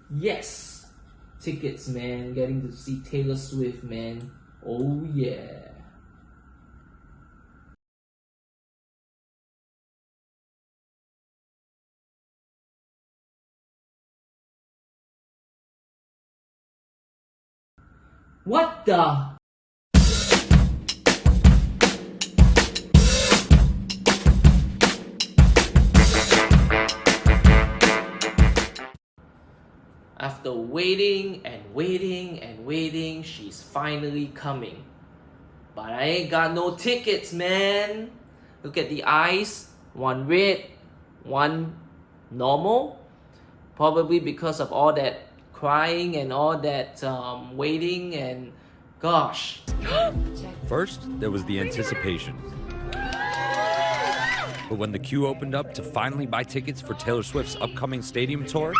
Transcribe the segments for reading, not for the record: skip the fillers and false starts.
Yes! Tickets, man. Getting to see Taylor Swift, man. Oh yeah. What the? After waiting and waiting and waiting, she's finally coming. But I ain't got no tickets, man. Look at the eyes. One red, one normal. Probably because of all that crying and all that waiting and gosh. First, there was the anticipation. But when the queue opened up to finally buy tickets for Taylor Swift's upcoming stadium tour,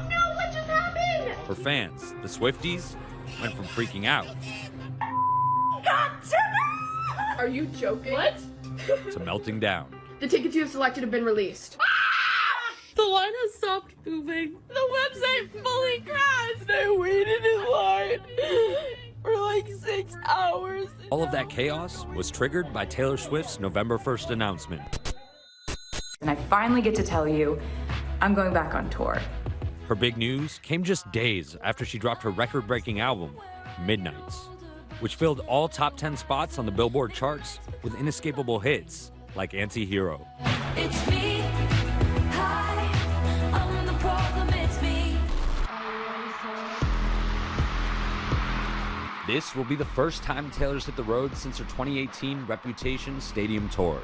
No, what just happened? her fans, the Swifties, went from freaking out Are you joking? What? to melting down. The tickets you have selected have been released. The line has stopped moving. The website fully crashed. I waited in line for like 6 hours. All of that chaos was triggered by Taylor Swift's November 1st announcement. And I finally get to tell you, I'm going back on tour. Her big news came just days after she dropped her record-breaking album, Midnights, which filled all top 10 spots on the Billboard charts with inescapable hits like Anti-Hero. It's me. Hi, I'm the problem, it's me. This will be the first time Taylor's hit the road since her 2018 Reputation Stadium Tour.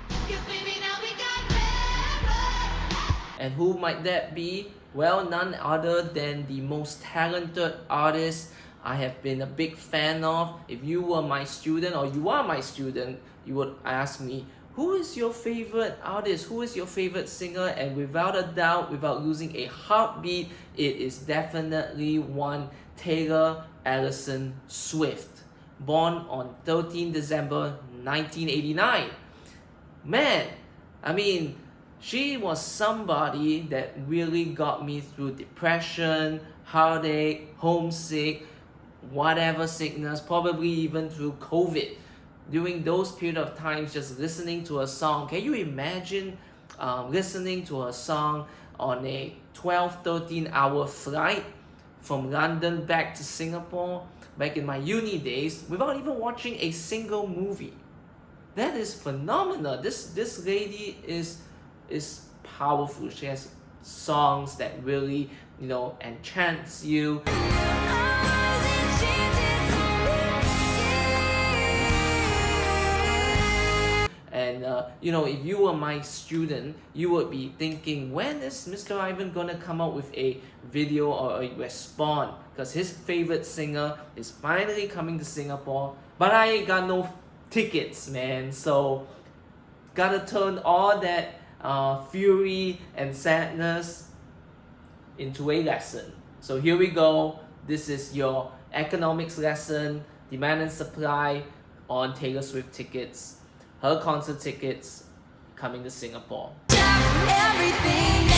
And who might that be? Well, none other than the most talented artist I have been a big fan of. If you were my student or you are my student, you would ask me, who is your favorite artist? Who is your favorite singer? And without a doubt, without losing a heartbeat, it is definitely one Taylor Allison Swift, born on 13 December 1989. Man, I mean, she was somebody that really got me through depression, heartache, homesick, whatever sickness, probably even through COVID. During those period of times, just listening to a song, can you imagine listening to a song on a 13 hour flight from London back to Singapore back in my uni days without even watching a single movie? That is phenomenal. This lady is powerful. She has songs that really, enchants you. And if you were my student, you would be thinking, when is Mr. Ivan gonna come out with a video or a response? Because his favorite singer is finally coming to Singapore, but I ain't got no tickets, man. So gotta turn all that fury and sadness into a lesson. So here we go. This is your economics lesson, demand and supply on Taylor Swift tickets, her concert tickets coming to Singapore. Everything me.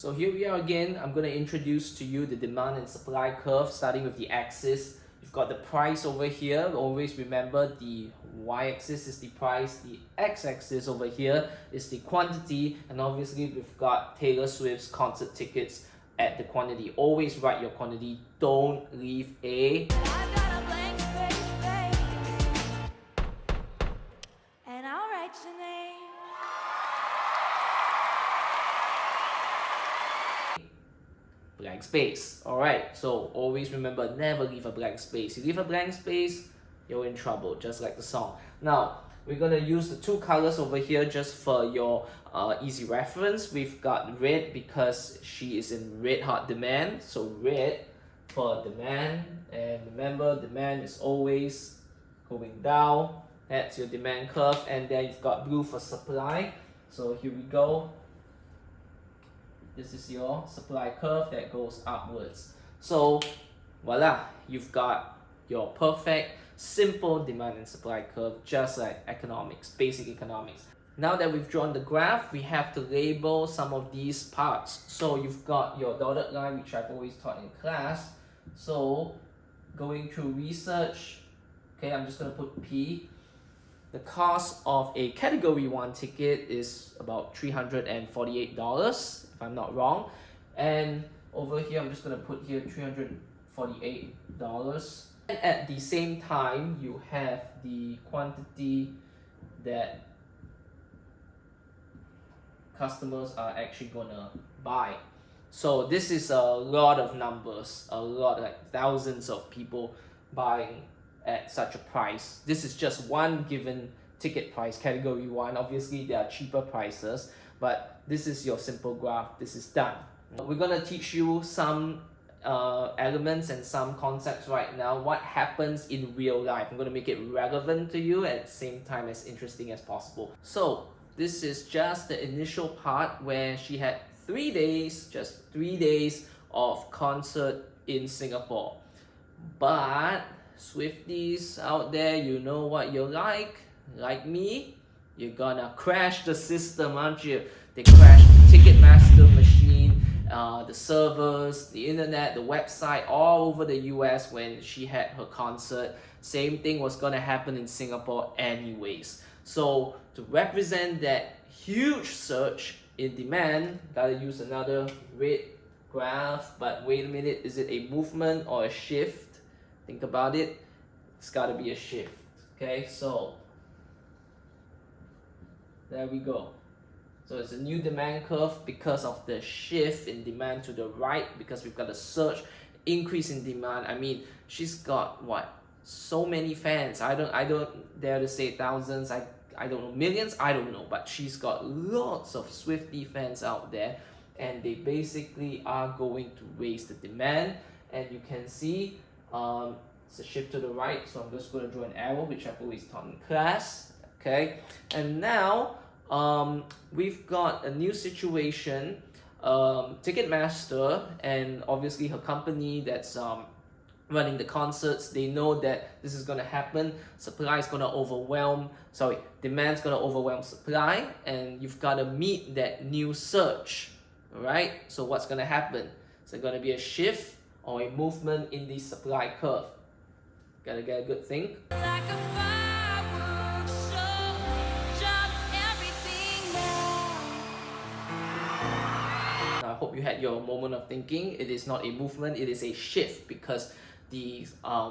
So here we are again. I'm going to introduce to you the demand and supply curve, starting with the axis. You've got the price over here. Always remember the y-axis is the price, the x-axis over here is the quantity, and obviously we've got Taylor Swift's concert tickets at the quantity. Always write your quantity. Don't leave a I've got a blank space, babe. And I'll write your name. blank space. Alright, so always remember, never leave a blank space. You leave a blank space, you're in trouble, just like the song. Now, we're gonna use the two colors over here just for your easy reference. We've got red because she is in red hot demand, so red for demand. And remember, demand is always going down. That's your demand curve. And then you've got blue for supply. So here we go. This is your supply curve that goes upwards. So voila, you've got your perfect, simple demand and supply curve, just like economics, basic economics. Now that we've drawn the graph, we have to label some of these parts. So you've got your dotted line, which I've always taught in class. So going through research, okay, I'm just going to put P. The cost of a Category 1 ticket is about $348, if I'm not wrong. And over here, I'm just going to put here $348. And at the same time, you have the quantity that customers are actually gonna buy. So this is a lot of numbers, a lot, like thousands of people buying at such a price. This is just one given ticket price, Category 1. Obviously there are cheaper prices, but this is your simple graph. This is done. We're gonna teach you some elements and some concepts right now. What happens in real life? I'm gonna make it relevant to you at the same time as interesting as possible. So this is just the initial part where she had 3 days, just 3 days of concert in Singapore. But Swifties out there, you know what you're like me, you're gonna crash the system, aren't you? They crashed the Ticketmaster machine, the servers, the internet, the website, all over the US when she had her concert. Same thing was gonna happen in Singapore anyways. So to represent that huge surge in demand, gotta use another red graph, but wait a minute, is it a movement or a shift? Think about it, it's gotta be a shift. Okay, so there we go. So it's a new demand curve because of the shift in demand to the right, because we've got a surge, increase in demand. I mean, she's got what? So many fans. I don't dare to say thousands. I don't know, millions, I don't know, but she's got lots of Swiftie fans out there, and they basically are going to raise the demand. And you can see it's a shift to the right, so I'm just going to draw an arrow, which I've always taught in class. Okay, and now we've got a new situation. Ticketmaster and obviously her company that's running the concerts, they know that this is going to happen. Supply is going to demand's going to overwhelm supply, and you've got to meet that new surge. All right, so what's going to happen? Is there going to be a shift or a movement in the supply curve? Gotta get a good think. Like a fireworks show, drop everything down. I hope you had your moment of thinking. It is not a movement, it is a shift, because the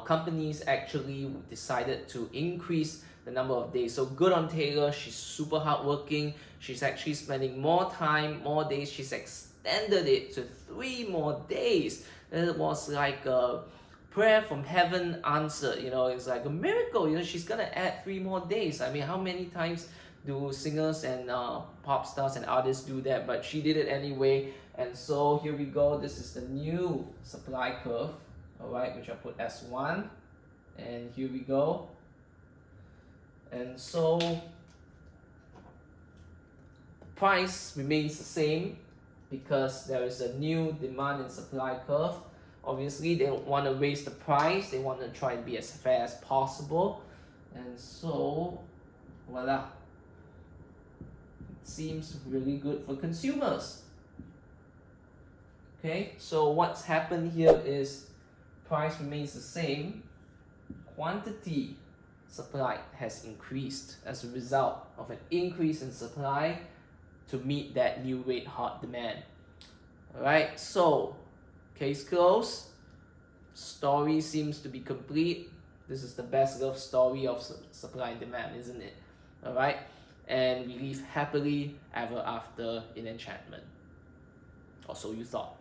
companies actually decided to increase the number of days. So good on Taylor, she's super hardworking. She's actually spending more time, more days. She's extended it to 3 more days. It was like a prayer from heaven answered, you know, it's like a miracle, you know, she's gonna add 3 more days. I mean, how many times do singers and pop stars and artists do that? But she did it anyway. And so here we go, this is the new supply curve, all right, which I put S1, and here we go. And so the price remains the same because there is a new demand and supply curve. Obviously, they don't want to raise the price, they want to try and be as fair as possible. And so, voila. It seems really good for consumers. Okay, so what's happened here is price remains the same, quantity supply has increased as a result of an increase in supply to meet that new red hot demand. Alright, so case closed, story seems to be complete. This is the best love story of supply and demand, isn't it? Alright, and we live happily ever after in enchantment. Or so you thought.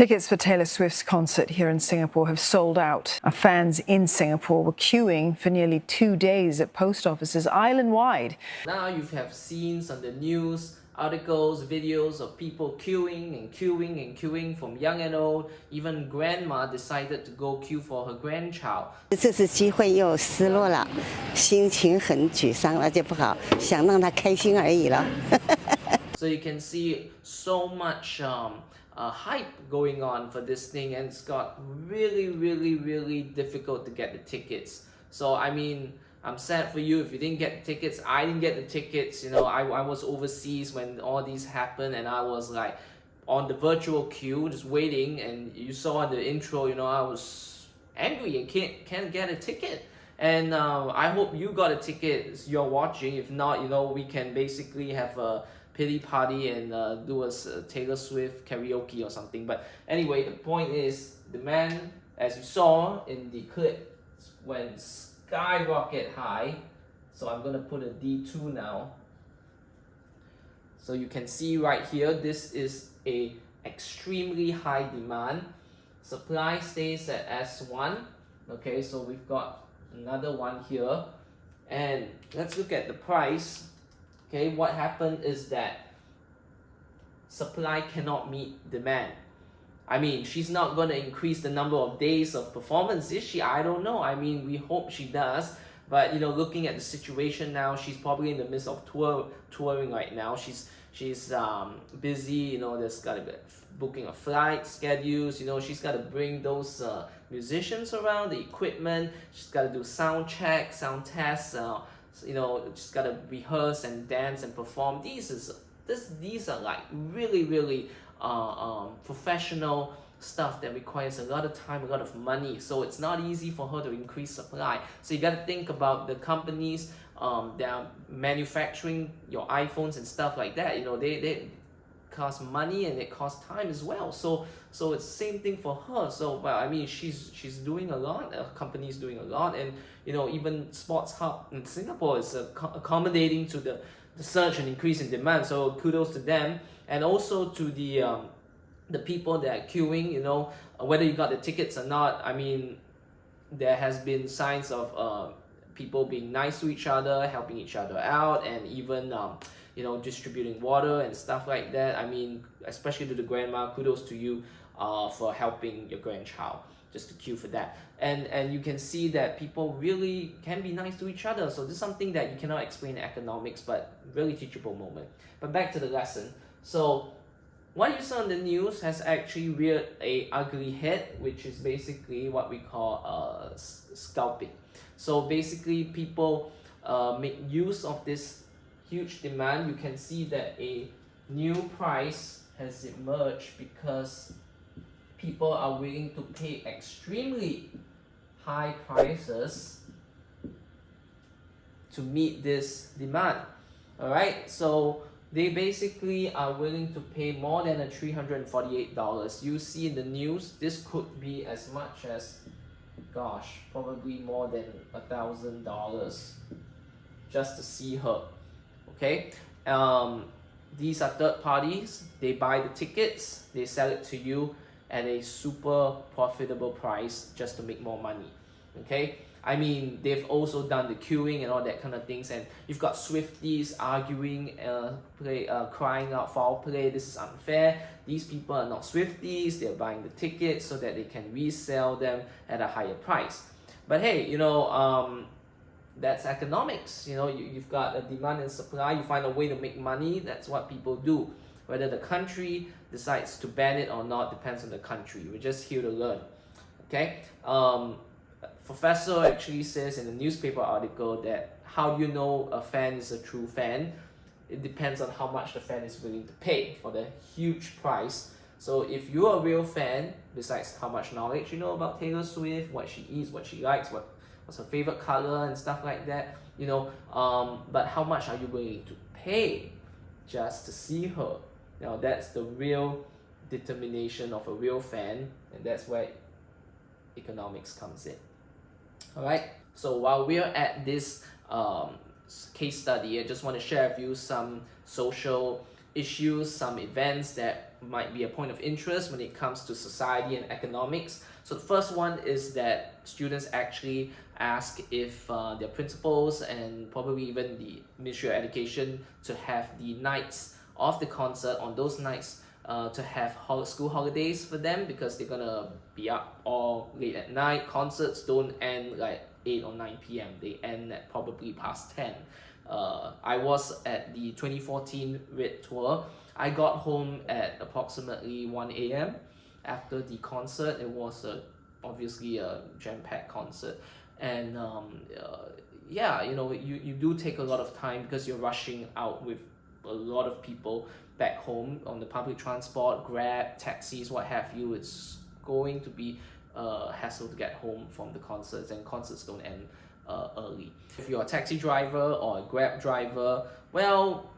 Tickets for Taylor Swift's concert here in Singapore have sold out. Fans in Singapore were queuing for nearly 2 days at post offices island-wide. Now you have seen on the news, articles, videos of people queuing and queuing and queuing from young and old. Even grandma decided to go queue for her grandchild. 这次机会又失落了，心情很沮丧了，就不好，想让他开心而已了。So you can see so much hype going on for this thing, and it's got really difficult to get the tickets. So I mean, I'm sad for you if you didn't get the tickets. I didn't get the tickets. You know, I was overseas when all these happened, and I was like on the virtual queue just waiting, and you saw in the intro, you know, I was angry and can't get a ticket. And I hope you got a ticket. You're watching. If not, you know, we can basically have a pity party and do a Taylor Swift karaoke or something. But anyway, the point is, the man, as you saw in the clip, went skyrocket high. So I'm gonna put a D2 now. So you can see right here, this is a extremely high demand. Supply stays at S1. Okay, so we've got another one here. And let's look at the price. Okay, what happened is that supply cannot meet demand. I mean, she's not going to increase the number of days of performance, is she? I don't know. I mean, we hope she does. But, you know, looking at the situation now, she's probably in the midst of touring right now. She's busy, you know, there's got to be booking of flight schedules, you know, she's got to bring those musicians around, the equipment, she's got to do sound check, sound tests, you know, she's got to rehearse and dance and perform. These are like really professional stuff that requires a lot of time, a lot of money. So it's not easy for her to increase supply. So you got to think about the companies that are manufacturing your iPhones and stuff like that. You know, they cost money and it costs time as well. So it's the same thing for her. So, but I mean, she's doing a lot. The company's doing a lot, and you know, even Sports Hub in Singapore is accommodating to the surge and increase in demand. So kudos to them, and also to the people that are queuing. You know, whether you got the tickets or not. I mean, there has been signs of people being nice to each other, helping each other out, and even you know, distributing water and stuff like that. I mean, especially to the grandma, kudos to you for helping your grandchild, just to queue for that. And you can see that people really can be nice to each other. So this is something that you cannot explain in economics, but really teachable moment. But back to the lesson. So what you saw in the news has actually reared a ugly head, which is basically what we call scalping. So basically people make use of this huge demand. You can see that a new price has emerged because people are willing to pay extremely high prices to meet this demand. Alright, so they basically are willing to pay more than $348. You see in the news, this could be as much as, gosh, probably more than $1,000 just to see her. Okay, these are third parties. They buy the tickets, they sell it to you at a super profitable price just to make more money. Okay, I mean, they've also done the queuing and all that kind of things, and you've got Swifties arguing, crying out foul play, this is unfair, these people are not Swifties, they're buying the tickets so that they can resell them at a higher price. But hey, you know, that's economics. You know, you've got a demand and supply, you find a way to make money. That's what people do. Whether the country decides to ban it or not depends on the country. We're just here to learn. Okay, professor actually says in a newspaper article that how do you know a fan is a true fan? It depends on how much the fan is willing to pay for the huge price. So if you're a real fan, besides how much knowledge you know about Taylor Swift, what she eats, what she likes, what's her favorite color and stuff like that, you know, but how much are you willing to pay just to see her? Now that's the real determination of a real fan, and that's where economics comes in. Alright, so while we're at this case study, I just want to share with you some social issues, some events that might be a point of interest when it comes to society and economics. So the first one is that students actually ask if their principals and probably even the Ministry of Education to have the nights of the concert, on those nights to have school holidays for them, because they're gonna be up all late at night. Concerts don't end like 8 or 9 p.m. They end at probably past 10. I was at the 2014 Red Tour. I got home at approximately 1 a.m. after the concert. It was obviously a jam-packed concert, and yeah, you know, you do take a lot of time because you're rushing out with a lot of people back home on the public transport, Grab, taxis, what have you. It's going to be a hassle to get home from the concerts, and concerts don't end early. If you're a taxi driver or a Grab driver, well,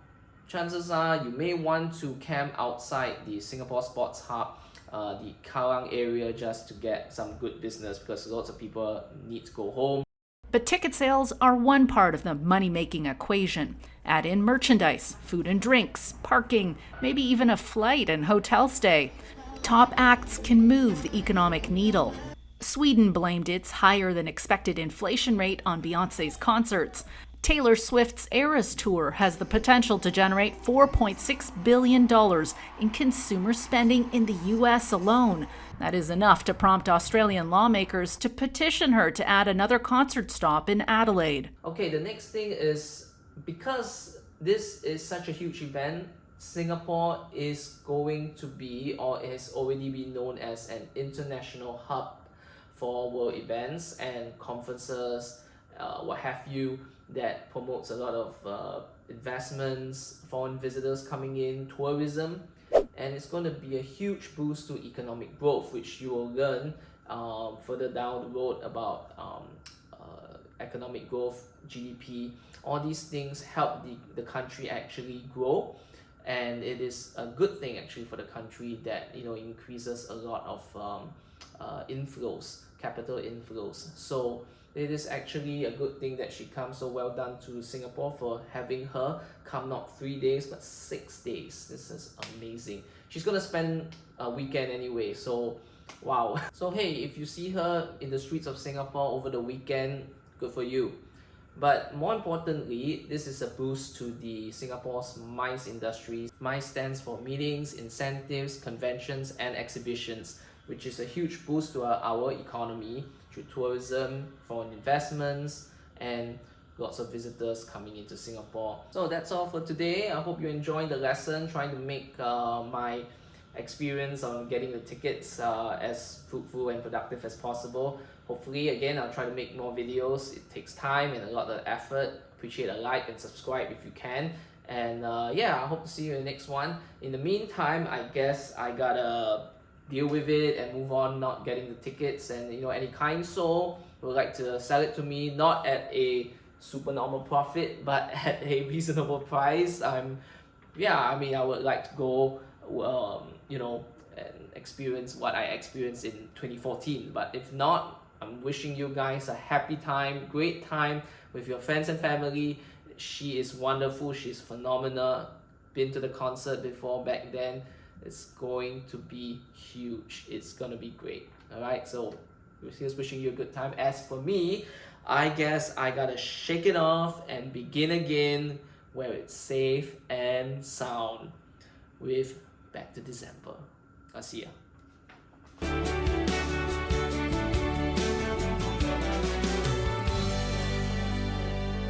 chances are you may want to camp outside the Singapore Sports Hub, the Kallang area, just to get some good business, because lots of people need to go home. But ticket sales are one part of the money-making equation. Add in merchandise, food and drinks, parking, maybe even a flight and hotel stay. Top acts can move the economic needle. Sweden blamed its higher-than-expected inflation rate on Beyoncé's concerts. Taylor Swift's Eras Tour has the potential to generate $4.6 billion in consumer spending in the U.S. alone. That is enough to prompt Australian lawmakers to petition her to add another concert stop in Adelaide. Okay, the next thing is, because this is such a huge event, Singapore is going to be, or has already been known as, an international hub for world events and conferences, what have you, that promotes a lot of investments, foreign visitors coming in, tourism, and it's going to be a huge boost to economic growth, which you will learn further down the road about economic growth, GDP. All these things help the country actually grow, and it is a good thing actually for the country that, you know, increases a lot of inflows, capital inflows. So it is actually a good thing that she comes. So well done to Singapore for having her come not 3 days but 6 days. This is amazing. She's gonna spend a weekend anyway, so wow. So hey, if you see her in the streets of Singapore over the weekend, good for you. But more importantly, this is a boost to the Singapore's MICE industry. MICE stands for Meetings, Incentives, Conventions and Exhibitions, which is a huge boost to our economy through tourism, foreign investments, and lots of visitors coming into Singapore. So that's all for today. I hope you enjoyed the lesson, trying to make my experience on getting the tickets as fruitful and productive as possible. Hopefully, again, I'll try to make more videos. It takes time and a lot of effort. Appreciate a like and subscribe if you can. And yeah, I hope to see you in the next one. In the meantime, I guess I gotta deal with it and move on not getting the tickets, and, you know, any kind soul would like to sell it to me, not at a super normal profit but at a reasonable price. I would like to go you know, and experience what I experienced in 2014. But if not, I'm wishing you guys a happy time, great time with your friends and family. She is wonderful, she's phenomenal. Been to the concert before back then. It's going to be huge. It's gonna be great. Alright, so here's wishing you a good time. As for me, I guess I gotta shake it off and begin again where it's safe and sound with Back to December. I'll see ya.